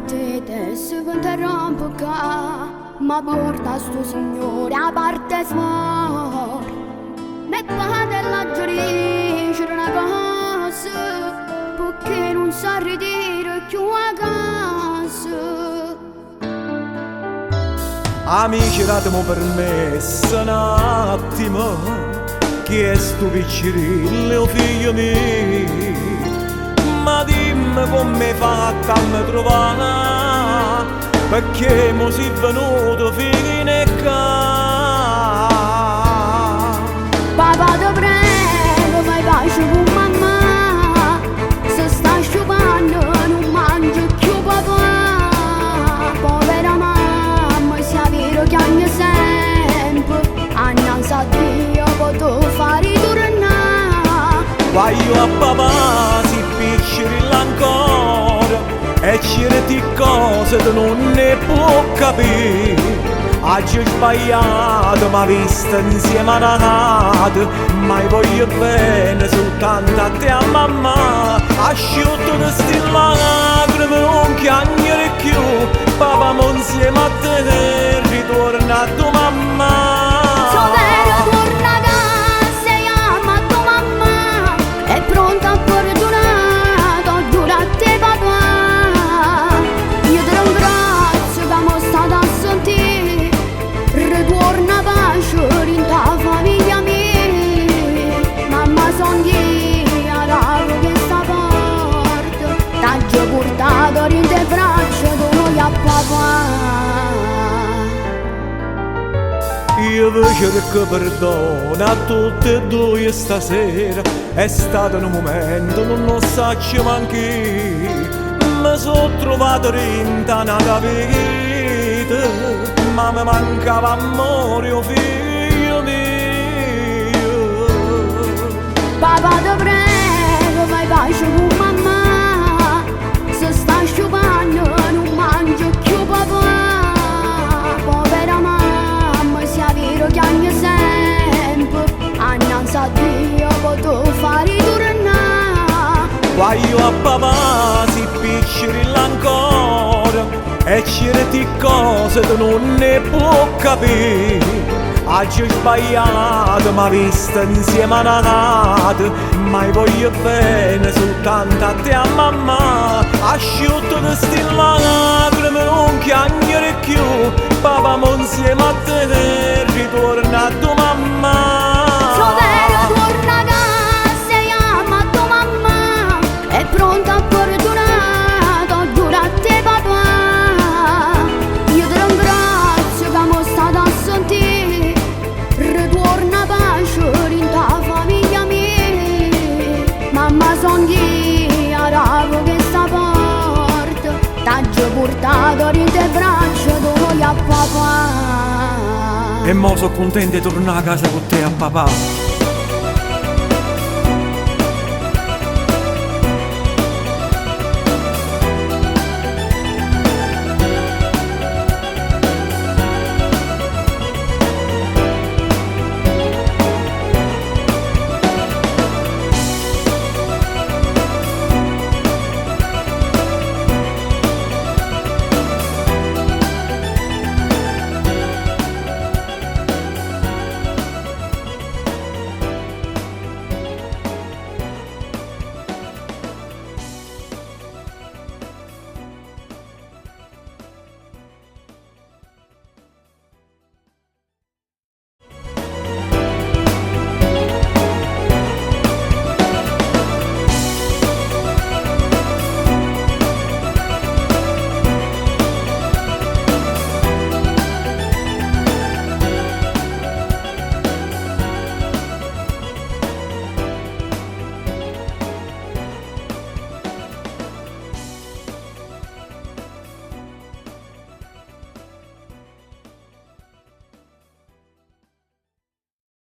te se interrompo qua, ma porta sto signore a parte sua. Me padre la giurisce una cosa, perché non sa ridire più a casa. Amici, datemi permesso un attimo, che è sto piccirillo figlio mio, ma dimmi come fatta a me trovare, perché mo si venuto fino a casa. Papà ti prego, fai pace con mamma, se sta sciupando non mangi più papà. Povera mamma, sia vero che ogni sempre, annanzi a Dio potrò fare tornare. Guaio a papà si piccirilla ancora, e certe cose tu non ne può capire. Oggi ho sbagliato, ma vista insieme a Nato, ma io voglio bene soltanto a te e a mamma. Asciutto di sti lacrime non chiagnere più, papà mo insieme a te ritorna a tua mamma. Sovero torna a casa e ama tua mamma, è pronta a perdonare, giuro a te papà. Io ti ringrazio che mi state a sentire, ritorna pace in ta famiglia mia. Mamma son via, rago che sta porta, t'ha già portato in te braccia tu noi a papà. Io vi cerco perdono a tutte e due stasera, è stato un momento, non lo saccio manchi. Mi sono trovato rintanata vita, ma mi mancava amore, oh figlio mio. Papà ti prego, fai pace con mamma, se sta sciupando non mangio più papà. Povera mamma, sia vero che ogni sempre, annanzi a Dio potrò fare tornare. Guaio a papà si piccirilla ancora, e certe cose tu non ne può capire. Oggi ho sbagliato, ma vista insieme a Nato, ma io voglio bene soltanto a te e a mamma. Asciutto di sti lacrime non chiagnere più, papà mo insieme a te ritorna a tua mamma. Sovero torna a casa e ama tua mamma, è pronta a perdonare, giuro a te papà. Io ti ringrazio che mi state a sentire, ritorna pace in ta famiglia mia. Mamma son via, rago che sta porta, t'ha già portato in te braccia tu noi a papà. E mo so contento di tornare a casa con te a papà.